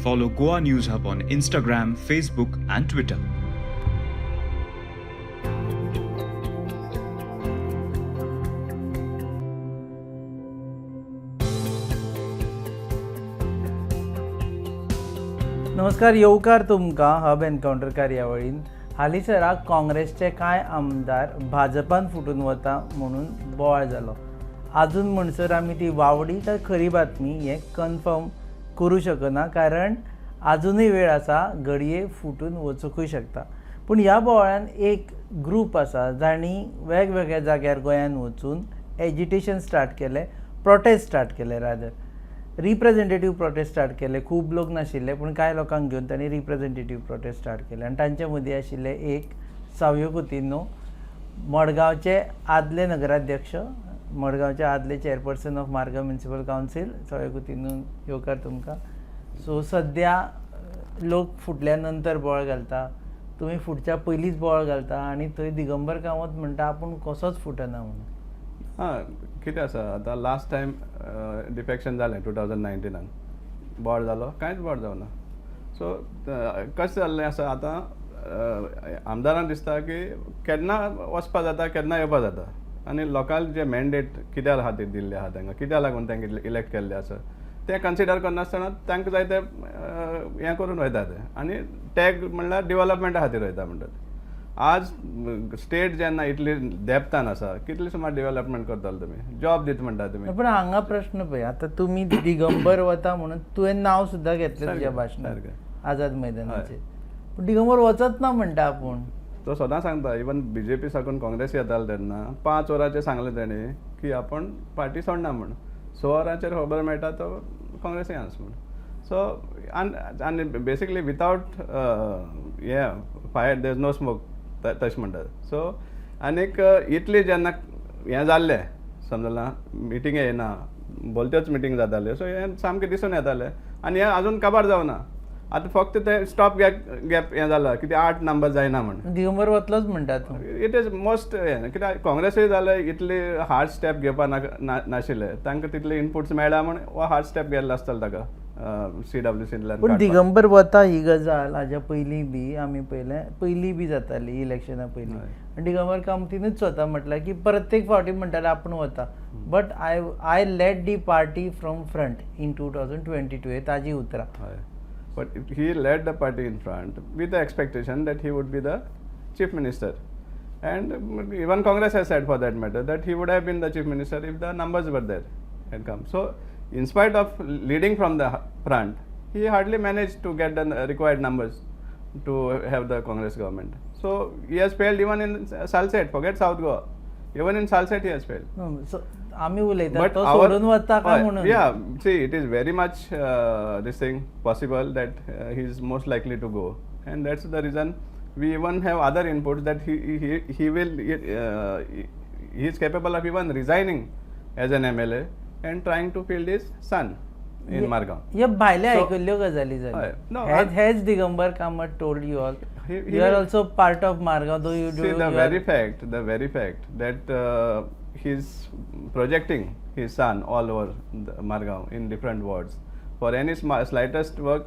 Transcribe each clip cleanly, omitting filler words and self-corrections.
Follow Goa News Hub on Instagram, Facebook and Twitter. नमस्कार, येवकार तुमकां हब एनकाउंटर कार्यावळीन. हालींसराक काँग्रेसचे कांय आमदार भाजपान फुटून वता म्हणून बोवाळ जालो. आजून म्हणसर आमी ती वावडी काय खरी बातमी हें कन्फर्म करूं शकना, कारण आजुनूय वेळ आसा, घडये फुटून वचूंकूय शकता. पूण ह्या बोवाळान एक ग्रूप आसा जांणी वेगवेगळ्या जाग्यार गोंयान वचून एजिटेशन स्टार्ट केलें, प्रोटेस्ट स्टार्ट केले, रादर रिप्रेझेंटेटीव प्रोटेस्ट स्टार्ट केले. खूब लोक नाशिल्ले, पूण कांय लोकांक घेवन तांणी रिप्रेझेंटेटीव प्रोटेस्ट स्टार्ट केले. आनी तांचे मदीं आशिल्ले एक सावियो कुतिन्हो, मडगांवचे आदले नगराध्यक्ष, मडगांवचे आदले chairperson of Margao municipal council. Savio Coutinho, येवकार तुमकां. सो सद्या लोक फुटल्या नंतर बोवाळ घालता, तुमी फुटच्या पयलींच बोवाळ घालता, आनी थंय दिगंबर कामत म्हणटा आपूण कसोच फुटना म्हणून. कितें आसा, आतां लास्ट टायम डिफेक्शन जालें 2019 बोवाळ जालो, कांयच बोवाळ जावना. सो कशें जाल्लें आसा, आतां आमदारांक दिसता की केन्ना वचपा जाता, केन्ना येवपा जाता, आनी लोकांक जे मॅन्डेट कित्या खातीर दिल्ले आहा तांकां, कित्या लागून तांकां इलेक्ट केल्ले आसा तें कन्सिडर करनासतना तांकां जाय तें हें करून वयता ते, आनी टॅग म्हणल्यार डेवलपमेंटा खातीर वयता म्हणटात. आज स्टेट जेन्ना इतली डेप्थान आसा, कितले सुमार डेवलपमेंट करतलो तुमी, जॉब दिता म्हणटा तुमी. पूण हांगा प्रश्न पळय, आतां तुमी दिगंबर वता म्हणून तुवें नांव सुद्दां घेतलें तुज्या भाशणांत आझाद मैदानाचेर, पूण दिगंबर वचत ना म्हणटा आपूण. तो सदां सांगता, इवन BJP साकून काँग्रेस येतालो तेन्ना 5 वरांचेर सांगलें तेणी की आपण पार्टी सोडना म्हण. 6 वरांचेर खबर मेळटा तो काँग्रेसी आसा म्हण. सो आनी बेसिकली विथावट हे fire there is no smoke तशें म्हणटात. सो आनीक इतली जेन्ना हें जाल्लें, समजलां, मिटिंगे येना, बोलत्योच मिटींग जाताल्यो, सो हें सामकें दिसून येतालें. आनी हें आजून काबार जावना. आतां फक्त ते स्टॉप गॅप हें जालां, कितें 8 नंबर जायना म्हण. दिगंबर वतलोच म्हणटात. इट इज मोस्ट हें, कित्याक काँग्रेसूय जालें इतली हार्ड स्टेप घेवपा नाशिल्ले, तांकां तितले इनपुट्स मेळ्ळा म्हण हो हार्ड स्टेप गेल्लो आसतलो ताका CWCंतल्यान. पूण दिगंबर वता ही गजाल हाज्या पयलीं बी आमी पयलीं बी जाताली इलेक्शना पयलीं. आनी दिगंबर कामतीनूच वता म्हटल्यार की प्रत्येक फावटी म्हणटाले आपूण वता. But I led the party from front in 2022 हे ताजी उतरां. But he led the party in front with the expectation that he would be the chief minister. And even Congress has said, for that matter, that he would have been the chief minister if the numbers were there and come. So, in spite of leading from the front, he hardly managed to get the required numbers to have the Congress government. So, he has failed even in Salsette. Forget South Goa. Even in Salsette, he has failed. So, आमी उलयता तो सोडून वता काय म्हणून. Yeah, see, it is very much this thing possible that he is most likely to go, and that's the reason we even have other inputs that he will he is capable of even resigning as an MLA and trying to field his son in Margao. हे भायले आयकल्ल्यो गजाली जाली. Has Digambar Kamat told you all? You are also part of Margao, though you do. See, the very fact that he is projecting his son all over Margao in different wards. For any slightest work,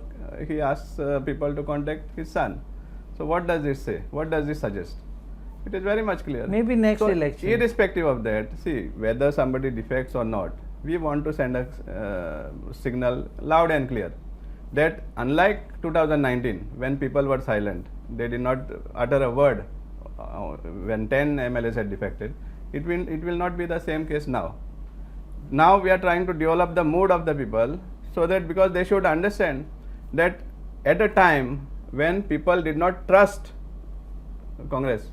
he asks people to contact his son. So what does this say? What does this suggest? It is very much clear. Maybe next election. Irrespective of that, see, whether somebody defects or not, we want to send a signal loud and clear that unlike 2019, when people were silent, they did not utter a word when 10 MLAs had defected, it will not be the same case now. Now we are trying to develop the mood of the people, so that because they should understand that at a time when people did not trust Congress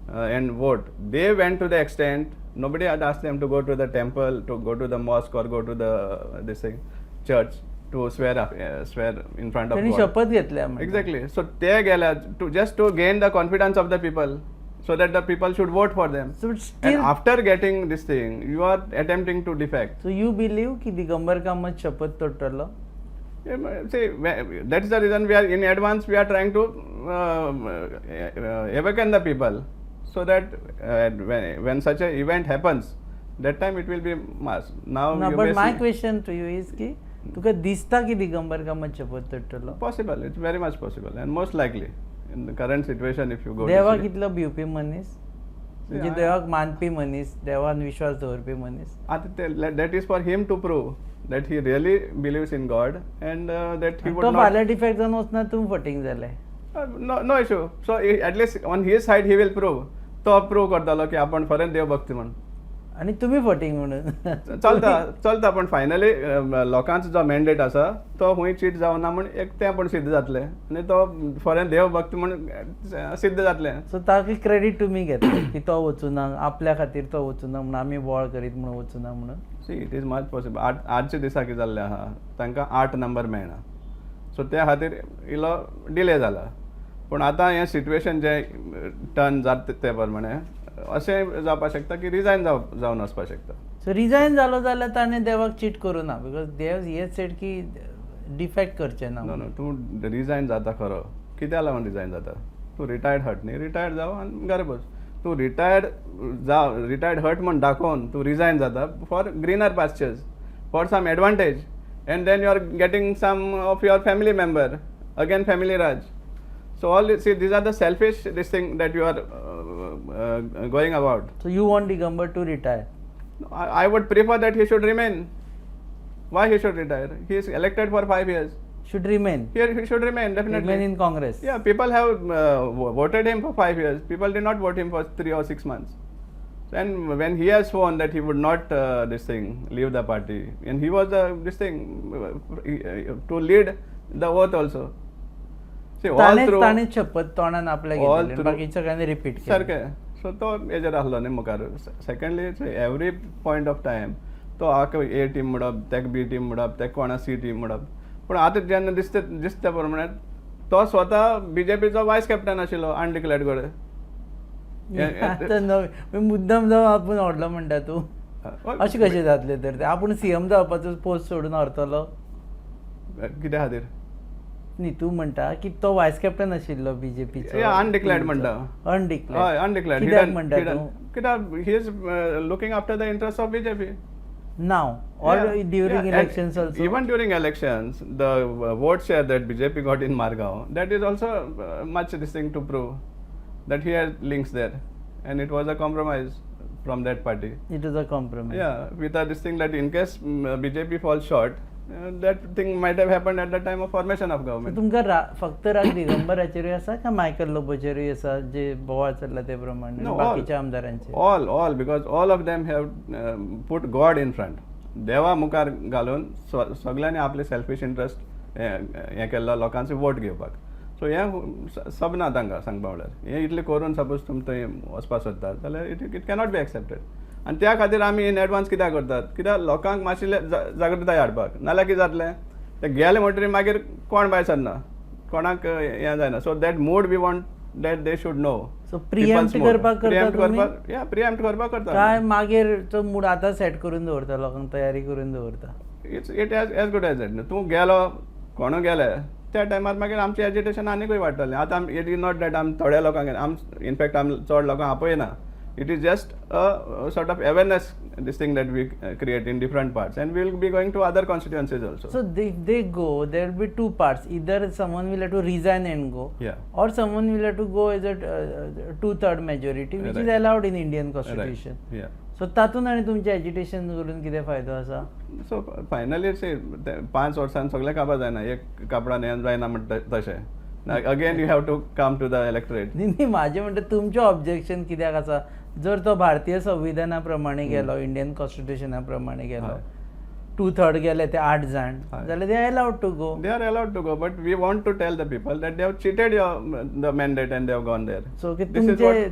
and vote, they went to the extent, nobody had asked them to go to the temple, to go to the mosque or go to the church to swear in front of God. शपथ घेतल्या. Exactly. So they गेल्या just to gain the confidence of the people, so that the people should vote for them. So still, and after getting this thing, you are attempting to defect. So you believe ki Digambar Kamat शपथ तोडटलो? See, that is the reason we are in advance. We are trying to awaken the people, so that when such an event happens, that time it will be mass. Now, no, but my question to you is ki तुका दिसता की दिगंबर कामत शपथ पडटलो? Possible, it's very much possible and most लायकली in the current situation if you go देवाक इतलो भिवपी मनीस, म्हणजे देवाक मानपी मनीस, देवान विश्वास दवरपी मनीस. आता that is for him to prove that he really believes in God and that he would तो not. फाल्यां डिफेक्ट जावन वचना तूं फटींग जालें. No issue. So at least on his side he will prove. तो प्रूव करतालो की आपण खरेंच देव भक्ती म्हण. आणि तुम्ही फटींग म्हणून चलता पण फायनली लोकांचो जो मॅन्डेट आसा तो खूंय चीट जावना म्हण एक तें पण सिद्ध जातलें आनी तो खरें देव भक्ती म्हण सिद्ध जातलें. सो ताका क्रेडीट तुमी घेता की तो वचूना, आपल्या खातीर तो वचूना म्हणून आमी बोवाळ करीत म्हणून वचूना म्हणून. C it is much possible. आजच्या दिसा कितें जाल्लें आहा तांकां 8 नंबर मेळना, सो त्या खातीर इल्लो डिले जाला. पूण आतां हें सिट्युएशन जें टर्न जाता ते प्रमाणे अशें जावपाक शकता की रिजायन जावन वचपाक शकता. सो रिजायन जालो जाल्यार ताणें देवाक चीट करूं ना, बिकॉज देव हेच सेड की डिफेक्ट करचें ना. नो तूं रिजायन जाता खरो, कित्या लागून रिजायन जाता? तूं रिटायर्ड हट न्ही, रिटायर्ड जाव आनी घरा बस. तूं रिटायर्ड हट म्हण दाखोवन तूं रिजायन जाता for greener pastures, for some advantage, and then you are getting some of your family member, again family raj. So these are the selfish this thing that you are going about. So you want Digambar to retire? I would prefer that he should remain. Why he should retire? He is elected for 5 years. Should remain? Here he should remain, definitely. Remain in Congress? Yeah, people have voted him for 5 years. People did not vote him for 3 or 6 months. And when he has sworn that he would not leave the party, and he was to lead the oath also. ताणें शपथ तोंडान आपल्या घेतली, बाकीच्या सगळ्यांनी repeat केलें सारकें. So तो हेजेर आसलो न्ही मुखार. Secondly every point of time तो हाका ए टीम म्हणप, तेका बी टीम म्हणप, तेका कोणा सी टीम म्हणप. पूण आतां जेन्ना दिसता प्रमाणे तो स्वता बीजेपीचो वायस कॅप्टन आशिल्लो अनडिक्लेअर्ड घोडे. मुद्दम जावन आपूण व्हडलो म्हणटा तूं, अशें कशें जातलें तर? आपूण सीएम जावपाचो पोस्ट सोडून व्हरतलो कित्या खातीर? न्ही, तूं म्हणटा की तो वायस कॅप्टन आशिल्लो बीजेपीचो. अनडिक्लेअर्ड म्हणटा. अनडिक्लेअर्ड कित्याक म्हणटा तूं? कित्याक he is looking after the interest of BJP now or during elections also. Even during elections, the vote share that BJP got in Margao, that is also much this thing to prove that he had links there, and it was a compromise from that party. It was a compromise. Yeah, with this thing that in case BJP falls short, that thing might have happened at the time of formation of government. तुमकां फक्त राग दिगंबराचेरूय आसा का Michael लोबोचेरूय आसा जे बोवाळ चल्ला ते प्रमाणे बाकीच्या आमदारांचे? all because all of them have put God in front. देवा मुखार घालून सगळ्यांनी आपले सेल्फिश इंट्रस्ट हें केल्लो लोकांचो वोट घेवपाक. सो हें सबना तांकां सांगपा म्हळ्यार हें इतलें करून सपोज तुमी थंय वचपाक सोदतात जाल्यार इट कॅनॉट बी एक्सेप्टेड. आनी त्या खातीर आमी इन एडवान्स कित्याक करतात? कित्याक लोकांक मातशी जागृताय हाडपाक. नाल्यार कितें जातलें, ते गेले म्हणटरी मागीर कोण भायर सरना, कोणाक हें जायना. So that mood we want that they should know. So preempt करपाक प्रिएम्प्ट करपाक करता काय मागीर तो मूड आतां सेट करून दवरता, लोकांक तयारी करून दवरता. It as good as that. तूं गेलो, कोणू गेले, त्या टायमार मागीर आमचें एजिटेशन आनीकूय वाडटलें. आतां इट इज नॉट दॅट आमी थोड्या लोकांक इनफॅक्ट आमी चड लोकांक आपयना. It is just a sort of awareness, this thing that we create in different parts, and we will be going to other constituencies also. So if they go, there will be two parts. Either someone will have to resign and go, or someone will have to go as a 2/3 majority, which is allowed in Indian Constitution. So तातून आनी तुमचें agitation करून कितें फायदो आसा? So finally say 5 वर्सान सगळें काबार जायना, एक कापडान हें जायना म्हणटा तशें. Again you have to come to the electorate. न्ही, म्हाजें म्हणटा तुमचें ऑब्जेक्शन कित्याक आसा? जर तो भारतीय संविधाना प्रमाणे गेलो, इंडियन कॉन्स्टिट्युशना प्रमाणे गेलो, 2/3 गेले ते 8 जाण, जाल्यार they are allowed to go. They are allowed to go, but we want to tell the people that they have cheated the mandate and they have gone there. So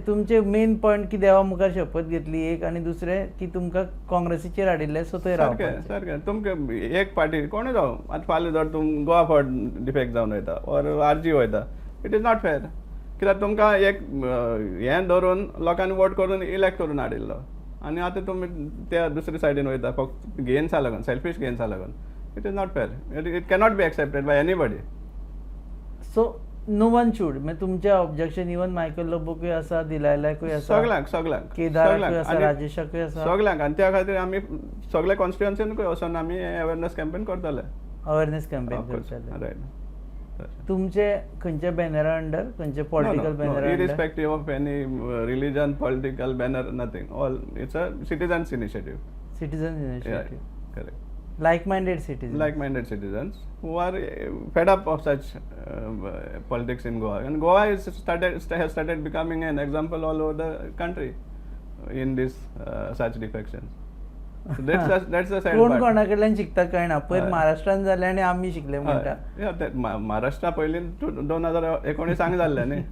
तुमचे मेन पॉयंट की देवा मुखार शपथ घेतली एक, आनी दुसरें की तुमकां काँग्रेसीचेर हाडिल्ले, सो थंय रावपाचें. सारकें. तुमकां एक पार्टी कोणूय जावं, आतां फाल्यां जर तुम गोवा फॉर डिफेक्ट जावन वयता ऑर आरजी वयता, इट इज नॉट फेअर. कित्याक तुमकां एक हें धरून लोकांनी वोट करून इलेक्ट करून हाडिल्लो, आनी आतां तुमी त्या दुसरे सायडीन वयता फक्त गेन्सा लागून, सेल्फीश गेन्सा लागून. It is not fair. It cannot be accepted by anybody. So no one should. म्हणजे तुमचें ऑब्जेक्शन इवन मायकल लोबोकूय आसा, दिलायलाकूय आसा, सगळ्यांक केदाराकूय आसा, राजेशाकूय आसा, सगळ्यांक. आनी त्या खातीर आमी सगळे कॉन्स्टिट्युएन्सीनूय वचून आमी अवेरनेस कॅम्पेन करतले. Awareness campaign Of course. करताले. Right. तुमचे खंयचे बॅनरा अंडर खंयचे पॉलिटिकल बॅनरा under? Irrespective of any religion, political banner, nothing. All it's a citizens' initiative. Citizen Yeah, initiative, correct. Like minded citizen. Like-minded citizens who are fed up of such politics in Goa, and Goa has started becoming an example all over the country in this such defections. So that's the sad कोण part. कोणा कडल्यान शिकता कळना. पयर हय. महाराष्ट्रान जालें आनी आमी शिकले म्हणटा. महाराष्ट्रा पयलीं 2019 हांगा जाल्लें न्ही.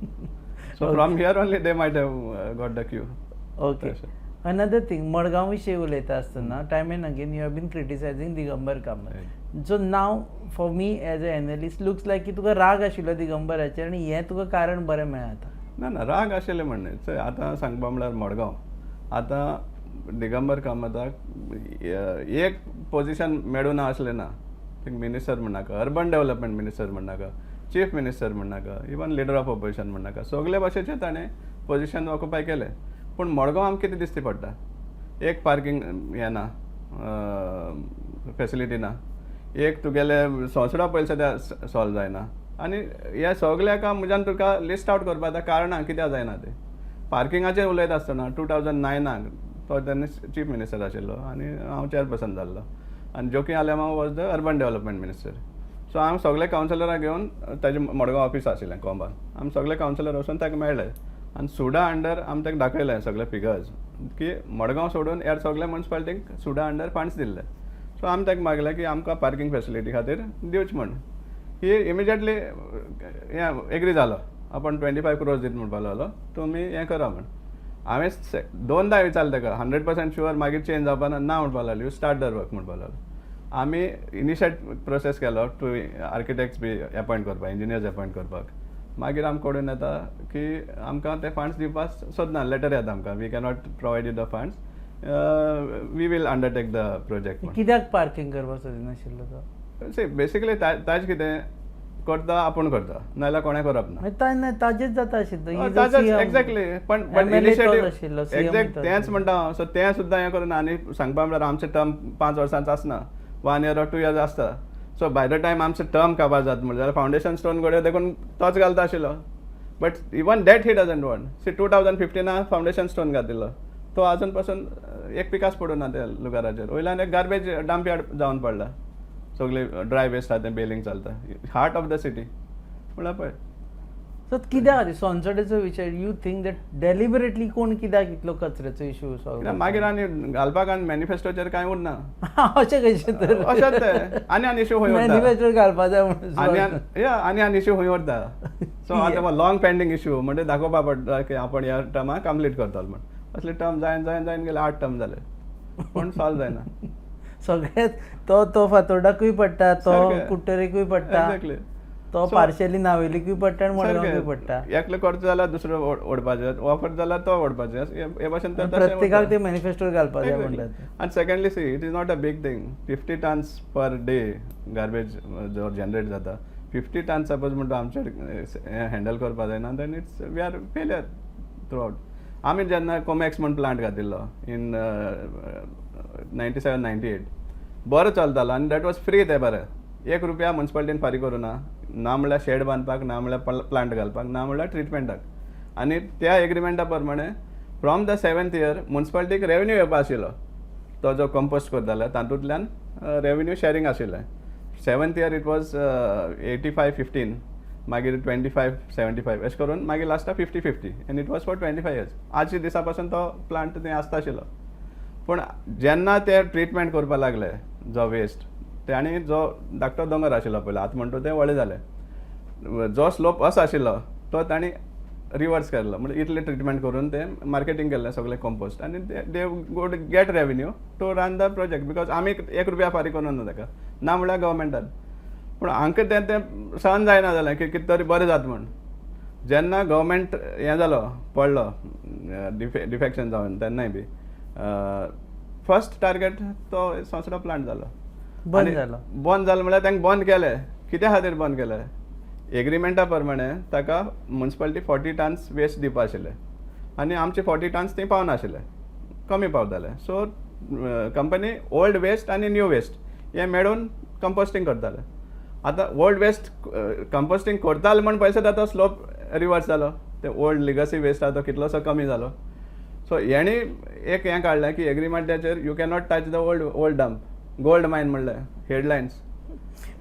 So from here only they might have got the cue. Okay. Another thing, Madgaon विशीं उलयता आसतना time and again you have been criticising Digambar Kamat. So now for me as a analyst looks like की तुका राग आशिल्लो दिगंबराचेर आनी हें तुका कारण बरें मेळ्ळां. ना राग आशिल्लें म्हणलें. चोय आतां सांगपा म्हळ्यार मडगांव आतां दिगंबर कामताक एक पोजिशन मेळूं ना आसलें ना. थिंग मिनिस्टर म्हणनाका, अर्बन डेव्हलपमेंट मिनिस्टर म्हणनाका, चीफ मिनिस्टर म्हणनाका, इवन लिडर ऑफ ऑपोजिशन म्हणनाका, सगळे भाशेचे ताणें पोजिशन ऑक्युपाय केलें. पूण मडगांव आमकां कितें दिसती पडटा, एक पार्किंग हें ना, फेसिलिटी ना, एक तुगेले संसडा पयलीं सद्या सॉल्व जायना. आनी ह्या सगळ्याक म्हज्यान तुका लिस्ट आवट करपा कारणां कित्याक जायना तें. पार्किंगाचेर उलयता आसतना 2009 तो तेन्ना चीफ मिनिस्टर आशिल्लो आनी हांव चेअरपर्सन जाल्लो, आनी Joaquim Alemao was the urban development minister. So हांव सगळे कावन्सिलराक घेवन ताजें मडगांव ऑफिस आशिल्लें कोंबान, आमी सगळे कावन्सिलर वचून ताका मेळ्ळे आनी सुडा अंडर आमी ताका दाखयलें सगळे फिगर्स की मडगांव सोडून ह्या सगळ्या म्युन्सिपालिटीक सुडा अंडर फंड्स दिल्ले. सो आमी ताका मागलें की आमकां पार्किंग फेसिलिटी खातीर दिवचें म्हण. ही इमिजिएटली हें एग्री जालो, आपण 25 crores दीत म्हणपा लागलो, तुमी हें करा म्हण. हांवें दोनदा विचारलें ताका 100% शुअर मागीर चेंज जावपा ना म्हणपा लागलो, यू स्टार्ट द वर्क म्हणपा लागलो. आमी इनिशिएट प्रोसेस केलो टू आर्किटेक्ट्स बी अपॉयंट करपाक, इंजिनियर्स अपॉयंट करपाक. मागीर आमकां कळून येता की आमकां ते फंड्स दिवपाक सोदना, लेटर येता आमकां, we cannot provide you the funds, we will undertake the project. कित्याक पार्किंग करपाक सोदिनाशिल्लो तो? सी बेसिकली ताजें कितें करता आपूण करता, नाजाल्यार कोणें करप ना. ताजेच जाता आशिल्लो. एक्झॅक्टली. पण इनिशिएटीव एक्झॅक्ट तेंच म्हणटा हांव. सो तें सुद्दां हें करना. आनी सांगपा म्हळ्यार आमचें टर्म 5 वर्सांचो आसना, 1 year or 2 years आसता. सो बाय द टायम आमचें टर्म काबार जाता म्हणल्यार फावंडेशन स्टोन घडये देखून तोच घालता आशिल्लो. But even that he doesn't want. See 2015 foundation stone घातिल्लो, तो आजून पासून एक पिकास पडूं ना त्या लुगाराचेर. वयल्यान एक गार्बेज डंप यार्ड जावन पडला, सगळे ड्राय वेस्ट आहा तें बेलिंग चलता, हार्ट ऑफ द सिटी म्हळ्यार पळय. सो कित्याक खातीर सोनसडेचो विचार यू थिंक दॅट डेलिबरेटली कोण कित्याक इतलो कचऱ्याचो इशू सॉल्व? मागीर आनी घालपाक आनी मॅनिफेस्टोचेर कांय उरना. अशें कशें तर अशेंच तें आनी इशू खंय उरता, मॅनिफेस्टो घालपा जाय म्हणून आनी इशू खंय उरता. सो आतां लॉंग पेंडींग इशू म्हणजे दाखोवपा पडटा की आपण ह्या टर्माक कंप्लीट करतलो म्हण. असले टर्म जायन गेले 8 टर्म जाले, पूण सॉल्व जायना. सगळ्यात तो फातोर्डाकूय पडटा, तो सारकें. कुट्टरेकूय पडटा, Exactly. तो पार्शली नावेलीकूय पडटा आनी मडगांवूय पडटा. एकलो करता जाल्यार दुसरो ओडपाचें, ऑफर जाल्यार तो ओडपाचें, हे भाशेन तर प्रत्येकाक ते मॅनिफेस्टोर घालपा जाय म्हणटात. आनी secondly see it is not a big thing. 50 tons per day garbage जो जनरेट जाता, 50 tons सपोज म्हणटा आमचे हँडल करपा जायना, then it's we are failure throughout. आमी जेन्ना कोमॅक्स म्हण प्लांट घातिल्लो इन 97-98 बरो चलतालो आनी दॅट वॉज फ्री. ते बरें, 1 रुपया म्युन्सिपालिटीन फारीक करूं ना म्हणल्यार शेड बांदपाक, ना म्हणल्यार प्लांट घालपाक, ना म्हणल्यार ट्रिटमेंटाक. आनी त्या एग्रिमेंटा प्रमाणे फ्रॉम द 7th year म्युन्सिपालिटीक रेवन्यू येवपा आशिल्लो. तो जो कंपोस्ट करतालो तातूंतल्यान रेवन्यू शेअरिंग आशिल्लें. 7th year इट वॉज 85-15, मागीर 25-75 अशें करून मागीर लास्टाक 50-50 end it was for 25 years. आजच्या दिसा पासून तो प्लांट थंय आसता आशिल्लो. पूण जेन्ना ते ट्रिटमेंट करपा लागले जो वेस्ट, ते आनी जो धाकटो दोंगर आशिल्लो पयलीं आतां म्हणटा तें व्हडें जालें, जो स्लोप असो आशिल्लो तो तांणी रिवर्स केल्लो. म्हणजे इतले ट्रिटमेंट करून ते मार्केटींग केल्लें सगळें कंपोस्ट, आनी they would get revenue to run the project. Because आमी 1 रुपया फारीक करून ना ताका, ना म्हणल्यार गव्हर्मेंटान. पूण हांकां तें सहन जायना जालें की कितें तरी बरें जाता म्हण. जेन्ना गव्हर्मेंट हें जालो पडलो डिफेक्शन जावन तेन्नाय बी फर्स्ट टार्गेट तो संसडा प्लांट जालो, बंद जालो म्हळ्यार तांकां बंद केलें. कित्या खातीर बंद केलें? एग्रिमेंटा प्रमाणे ताका म्युन्सिपालिटी 40 tons वेस्ट दिवपा आशिल्लें आनी आमचे 40 tons थंय पावनाशिल्ले, कमी पावताले. सो कंपनी ओल्ड वेस्ट आनी न्यू वेस्ट हे मेळून कंपोस्टिंग करताले. आतां ओल्ड वेस्ट कंपोस्टिंग करताले म्हण पळयत तो स्लोप रिवर्स जालो. ते ओल्ड लिगसी वेस्ट आहा तो कितलोसो कमी जालो. सो हेणी एक हें काडलें की एग्रीमेंटाचेर you cannot touch the old dump. Gold mine म्हणलें हेडलायन्स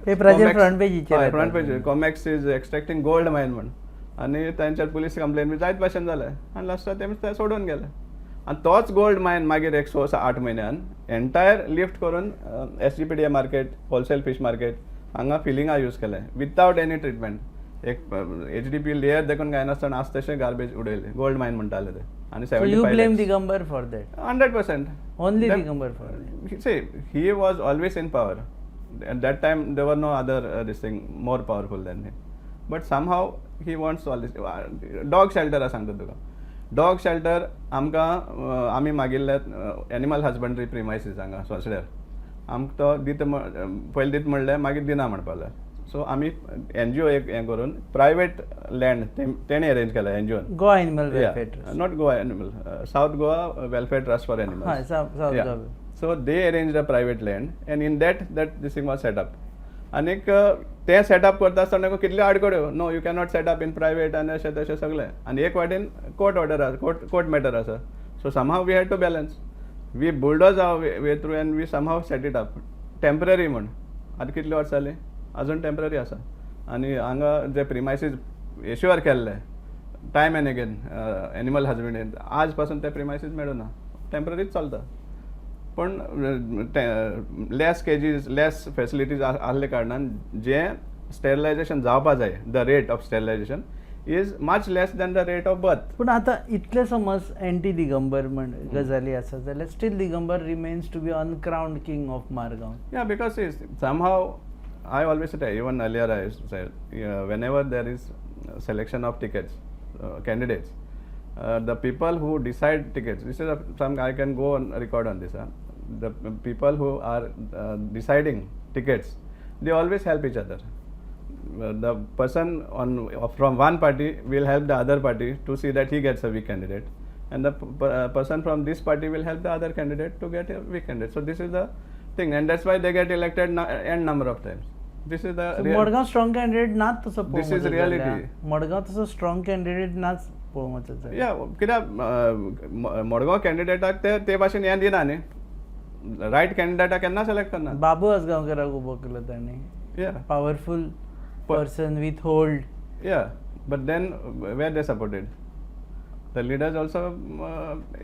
पेपराचेर फ्रंट पेजीचेर फ्रंट पेज कॉमॅक्स इज एक्सट्रॅक्टिंग गोल्ड मायन म्हण. आनी तांचेर पुलीस कंप्लेन बी जायत भाशेन जालें आनी लास्टाक तेमी सोडून गेले. आनी तोच गोल्ड मायन मागीर एक 6-8 म्हयन्यान एंटायर लिफ्ट करून SGPDA market, wholesale fish market हांगा फिलिंगा यूज केलें विथआउट एनी ट्रिटमेंट. एक HDP लेयर देखून काय नासतना आस तशें गार्बेज उडयलें. गोल्ड मायन म्हणटाले ते. आनी So you blame Digambar for that? 100%. Only Digambar for that? See, he was always in power. At that time, there were no other this thing more powerful than him. But somehow he wants all this. Dog shelter सांगता तुका. Dog shelter आमकां आमी मागिल्ले animal husbandry premises हांगा सोंसड्यार. आमकां तो दीत पयलीं दीत म्हणलें मागीर दिना म्हणपाक. सो आमी NGO एक हें करून प्रायवेट लँड तेणी अरेंज केला NGOन. Goa animal welfare trust. Not Goa animal, south Goa welfare trust for animals. South Goa. So they arranged a private land and in that this thing was set up. आनीक ते setup करता आसतना कितल्यो आडकड्यो. No you cannot set up in private आनी अशें तशें सगळें. आनी एक वाटेन कोर्ट ऑर्डर आसा, कोर्ट मॅटर आसा. So somehow we had to balance. We bulldoze our way through and we somehow set it up. Temporary म्हण आतां कितली वर्सां जालीं अजून टेम्पररी आसा. आनी हांगा जे प्रिमायसीस एश्युअर केल्ले time and again animal husbandry आज पासून ते प्रिमायसीस मेळूना. टेम्पररीच चलता. पण लेस केजीस लेस फेसिलिटीज आसले कारणान जे स्टेरिलायजेशन जावपा जाय the rate of sterilisation is much less than the rate of birth. पूण आतां इतले समज एंटी दिगंबर म्हण गजाली आसा जाल्यार still Digambar remains to be uncrowned king of Margao. Yeah because somehow I always say, even earlier I said, whenever there is selection of tickets, candidates, the people who decide tickets, this is I can go on record on this. The people who are deciding tickets, they always help each other. The person from one party will help the other party to see that he gets a weak candidate, and the person from this party will help the other candidate to get a weak candidate. So this is the thing, and that's why they get elected n number of times. This is the Madgaon strong candidate नाच तसो. This is reality. Madgaon तसो strong candidate नाच पळोवंक जाय. या कित्याक मडगांव कॅन्डिडेटाक ते भाशेन हें दिना न्ही. रायट कॅन्डिडेटाक केन्ना सिलेक्ट करना. बाबू आसगांवकाराक उबो केलो तांणी. Powerful person with hold. Yeah, but then where they supported? The leaders also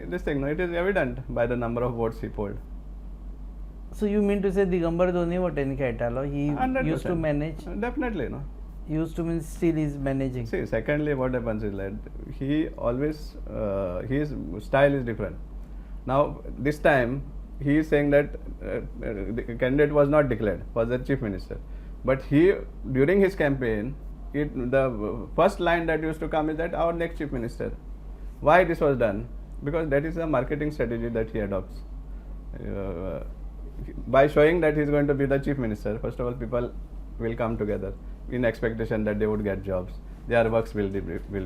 this thing. No, it is evident by the number of votes he polled. So you mean to say Digambar दोन्ही वटेन खेळटालो? He 100%. used to manage. Definitely, no. Used to mean still is managing. See, secondly, what happens is that he always his style is different. Now this time he is saying that the candidate was not declared, was the chief minister, but he during his campaign, the first line that used to come is that our next chief minister. Why this was done? Because that is a marketing strategy that he adopts. By showing that he is going to be the chief minister, first of all, people will come together in expectation that they would get jobs, their works will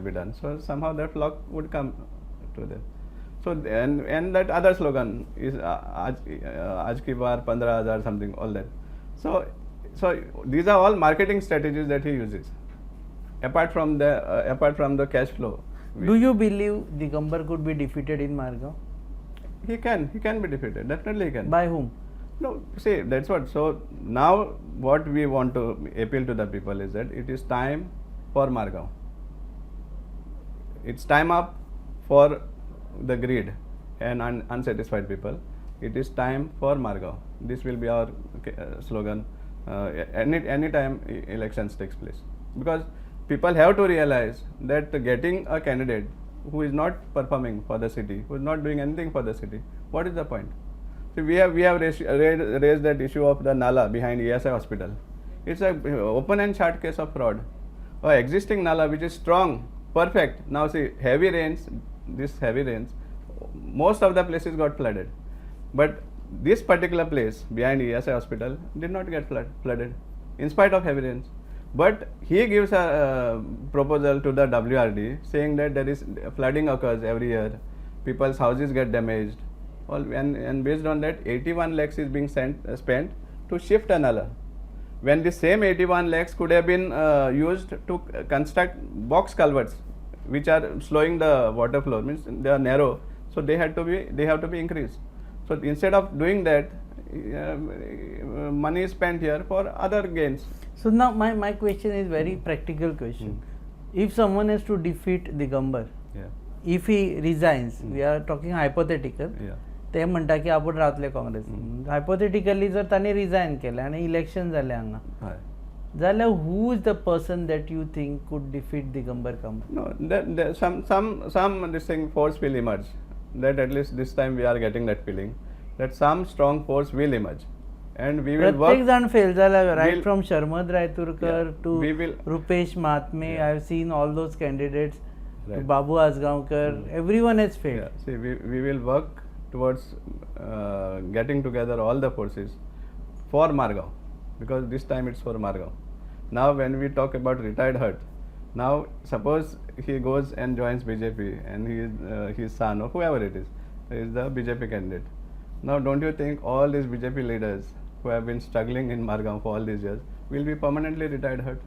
be done. So somehow that flock would come to them. So and that other slogan is aaj ki baar 15,000 something, all that. So these are all marketing strategies that he uses. Apart from the cash flow. Do you believe Digambar could be defeated in Margao? He can be defeated. Definitely he can. By whom? No, see, that's what. So now what we want to appeal to the people is that it is time for Margao. It's time up for the greed and unsatisfied people. It is time for Margao. This will be our slogan any time elections takes place. Because people have to realize that getting a candidate who is not performing for the city, who is not doing anything for the city, what is the point? See, we have raised that issue of the Nala behind ESI hospital. It's a open and shut case of fraud. A existing Nala which is strong, perfect. Now see, heavy rains, most of the places got flooded. But this particular place behind ESI hospital did not get flooded in spite of heavy rains. But he gives a proposal to the WRD saying that there is flooding occurs every year, people's houses get damaged. And based on that, 81 lakhs is being spent to shift a nala. when the same 81 lakhs could have been used to construct box culverts, which are slowing the water flow, means they are narrow, so they have to be increased. So instead of doing that, money is spent here for other gains. So now my question is very practical question. If someone has to defeat Digambar, Yeah. if he resigns, we are talking hypothetical, Yeah. ते म्हणटा की आपण रावतले काँग्रेस. हायपोथेटिकली जर तांणी resign केलें आनी election जालें हांगा, Hi. जाल्यार who is the person that you think could defeat Digambar Kamat? No, some this thing force will emerge. That at least this time we are getting that feeling that some strong force will emerge, and we will प्रत्येक work. जण fail जाला, right we'll- from Sharmad Raiturkar Yeah, to we will- Rupesh Mahatme. Yeah. I have seen all those candidates, Right. Babu Asgaonkar, everyone has failed. Yeah, see, we will work towards getting together all the forces for Margao, because this time it's for Margao. Now when we talk about retired hurt, now suppose he goes and joins BJP and his son or whoever it is the BJP candidate. Now don't you think all these BJP leaders who have been struggling in Margao for all these years will be permanently retired hurt?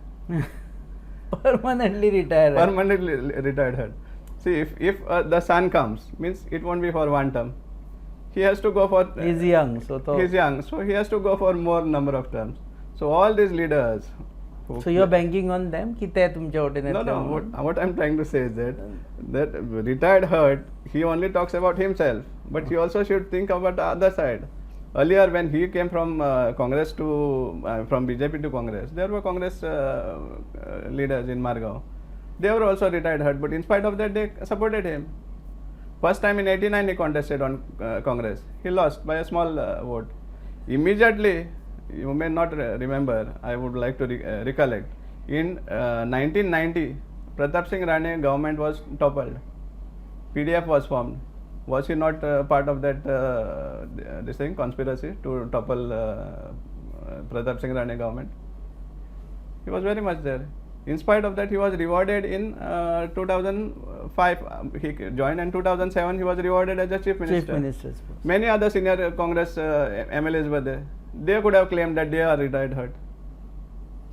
Permanently retire. Permanently retired hurt. See, if the son comes, means it won't be for one term. He has to go for. He's young, so to. He's young, so he has to go for more number of terms. So all these leaders. So you're banking on them की ते तुमच्या वटेन No, येतले no. म्हणून? What I'm trying to say is that retired hurt, he only talks about himself, but he also should think about the other side. Earlier, when he came from Congress to from BJP to Congress, there were Congress leaders in Margao. They were also retired hurt, but in spite of that, they supported him. First time in '89 he contested on Congress. He lost by a small vote. Immediately, you may not remember, I would like to recollect, in 1990, Pratap Singh Rane government was toppled. PDF was formed. Was he not part of that this thing, conspiracy to topple Pratap Singh Rane government? He was very much there. In spite of that, he was rewarded in 2005. He joined in 2007. He was rewarded as a chief minister. Chief ministers. Many other senior Congress MLAs were there. They could have claimed that they are retired hurt.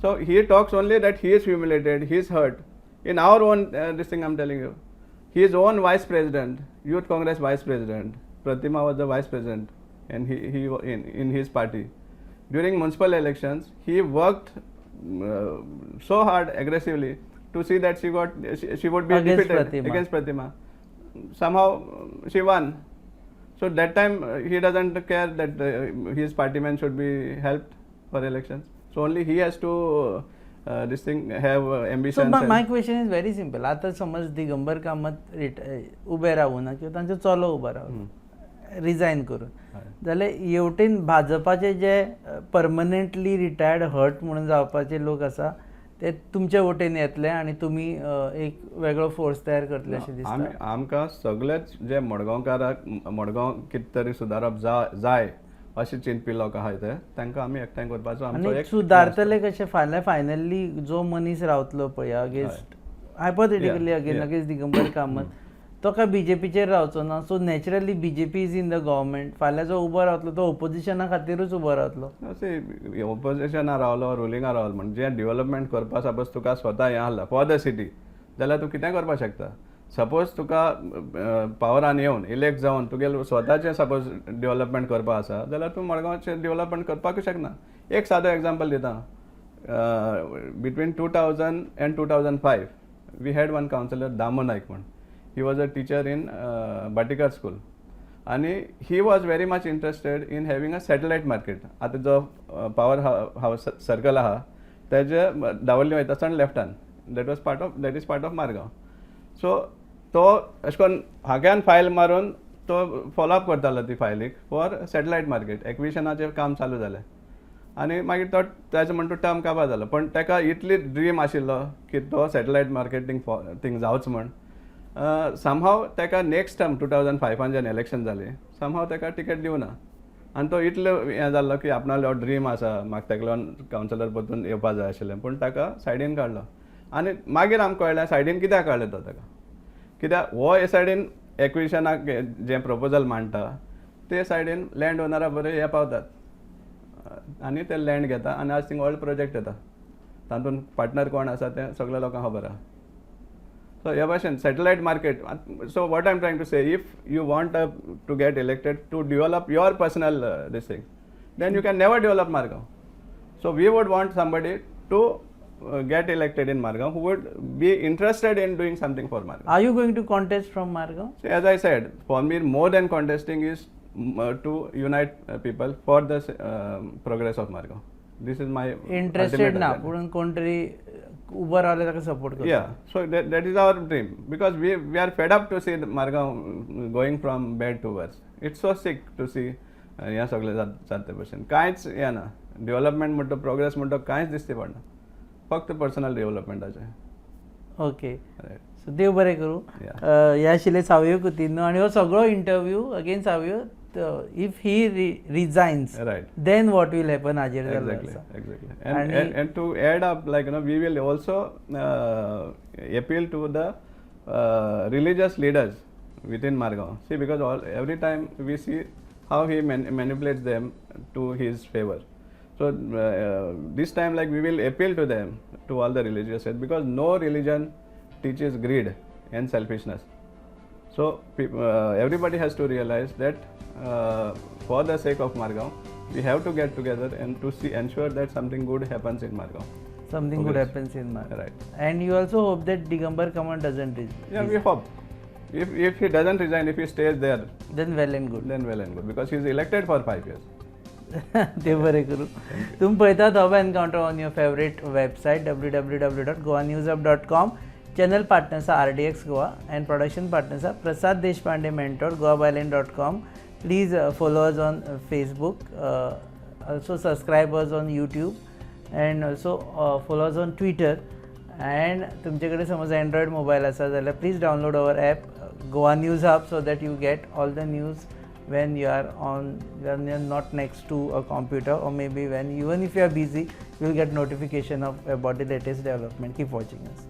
So he talks only that he is humiliated, he is hurt. In our own this thing I'm telling you, his own vice president, Youth Congress vice president, Pratima was the vice president, and he in his party. During municipal elections, he worked so hard aggressively to see that she would be Against defeated Pratima. against Pratima. Somehow she won. So that time he doesn't care that his partymen should be helped for elections. So only he has to this thing have ambition. So my question is very simple. आता समज दिगंबर कामत उबे रावूं ना किंवा तांचो चलो उबो रावलो रिजायन करून, जाल्यार हेवटेन भाजपाचे जे परमनंटली रिटायर्ड हर्ट म्हणून जावपाचे लोक आसा ते तुमच्या वटेन येतले आनी तुमी एक वेगळो फोर्स तयार करतले अशें दिसता? आमकां सगळेच जे मडगांवकाराक मडगांव कितें तरी सुदारप जाय अशें चिंतपी लोक आहाय ते तांकां आमी एकठांय करपाचो आमचो आनी एक सुदारतले कशे फायनली जो मनीस रावतलो पळय अगेन्स्ट हायपोथेटिकली अगेन्स्ट दिगंबर कामत, तो काय बीजेपीचेर रावचो ना. So naturally BJP is in the government. फाल्यां जो उबो रावतलो तो ओपोजिशना खातीरूच उबो रावतलो. ओपोजिशनाक रावलो रुलिंगाक रावलो म्हणजे जें डेव्हलपमेंट करपा सपोज तुका स्वता हें आहला फॉर द सिटी, जाल्यार तूं कितें करपाक शकता. सपोज तुका पावरान येवन इलेक्ट जावन तुगेलें स्वताचें सपोज डेव्हलपमेंट करपा आसा जाल्यार तूं मडगांवचें डेव्हलपमेंट करपाकूच शकना. एक सादो एग्जांपल दिता. Between 2000 and 2005 we had one councillor Damo Naik म्हण. He was a teacher in Batikar school, and he was very much interested in having a satellite market. आता जो power house circle आहा तेजे दावल्ली वयतासतना लेफ्टान, that is part of Margao. So तो अशें करून हाग्यान file मारून तो फॉलोअप करतालो ती फायलीक फॉर सॅटेलायट मार्केट. एक्विशनाचें काम चालू जालें आनी मागीर तो ताजे म्हणटा टर्म काबार जालो. पण ताका इतली ड्रीम आशिल्लो की तो सॅटेलायट मार्केटींग थिंग जावच म्हण. समहाव ताका नेक्स्ट टर्म 2005 जेन्ना इलेक्शन जाली समहाव ताका टिकेट दिवना आनी तो इतलो हें जाल्लो की आपणालो ड्रीम आसा म्हाका ताका लागून कावन्सिलर परतून येवपा जाय आशिल्लें, पूण ताका सायडीन काडलो. आनी मागीर आमकां कळ्ळें सायडीन कित्याक काडलें तो ताका, कित्याक हो हे सायडीन एक्विशनाक जें प्रपोजल मांडटा ते सायडीन लँड ओनरा बरें हे पावतात, आनी ते लँड घेता आनी आज थिंगा व्हडलो प्रोजेक्ट येता तातूंत पार्टनर कोण आसा तें सगळ्या लोकांक खबर आहा सो ह्या भाशेन satellite market so what I am trying to say if you want to get elected to develop your personal this thing then you can never develop Margao so we would want somebody to get elected in Margao who would be interested in doing something for Margao. Are you going to contest from Margao? So as I said, for me more than contesting is to unite people for the progress of Margao. This is my Interested ना पण कोणतरी उभं राहिलं त्याला support करतो. Yeah, so that is our dream because we are fed up to see Margao going from bad to worse. It's so sick to see ह्या सगळे जाते भशेन कांयच हे ना डेव्हलपमेंट म्हणतो प्रोग्रेस म्हणतो कांयच दिसते पडना फक्त पर्सनल डेव्हलपमेंटाचे. ओके सो देव बरें करूं. हे आशिल्ले सावियो कुतिन्हो आनी हो सगळो interview again Savio if he resigns then what will happen हाजेर जालो आसा. Exactly. And to add up, like we will also appeal to the religious leaders within Margao. See, because every time we see how he manipulates them to his favor. So this time, like we will appeal to them, to all the religious heads, because no religion teaches greed and selfishness. So everybody has to realize that for the sake of Margao, we have to get together and to ensure that something good happens in Margao. Something good happens in Margao. Right. And you also hope that Digambar Kamal doesn't resign. Yeah, we hope. If he doesn't resign, if he stays there, then well and good. Then well and good, because he is elected for 5 years. ते बरें करूं. तुम पळयतात hub encounter on your favourite website www.goanewshub.com. Channel partners are RDX Goa and production partners are Prasad Deshpande Mentor, goabyline.com. Please follow us on Facebook. Also subscribe us on YouTube and also follow us on Twitter. And तुमचे कडेन समज Android mobile आसा जाल्यार please download our app Goa News Hub so that you get all the news when you're not next to a computer, or maybe when even if you are busy, you will get notification about the latest development. Keep watching us.